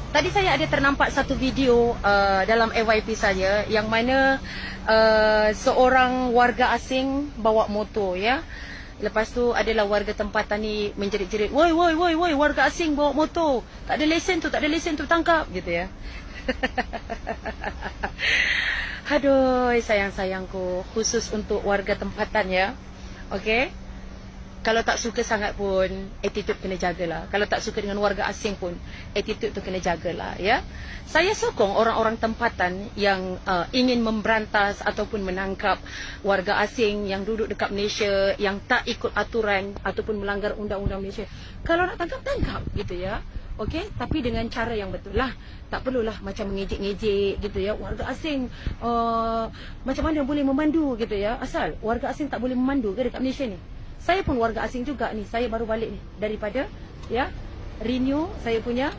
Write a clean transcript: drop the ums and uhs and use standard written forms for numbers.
Tadi saya ada ternampak satu video dalam FYP saya yang mana seorang warga asing bawa motor, ya. Lepas tu adalah warga tempatan ni menjerit-jerit, "Woi, woi, woi, woi, warga asing bawa motor. Tak ada lesen tu, tak ada lesen tu, tangkap," gitu ya. Aduh, sayang-sayangku, khusus untuk warga tempatan ya. Okey. Kalau tak suka sangat pun, attitude kena jagalah. Kalau tak suka dengan warga asing pun, attitude tu kena jagalah, ya. Saya sokong orang-orang tempatan yang ingin memberantas ataupun menangkap warga asing yang duduk dekat Malaysia, yang tak ikut aturan ataupun melanggar undang-undang Malaysia. Kalau nak tangkap, tangkap, gitu ya. Okey, tapi dengan cara yang betul lah. Tak perlulah macam mengejek-ngejek gitu ya. Warga asing macam mana boleh memandu gitu ya. Asal warga asing tak boleh memandu ke dekat Malaysia ni? Saya pun warga asing juga ni. Saya baru balik ni daripada ya Renew saya punya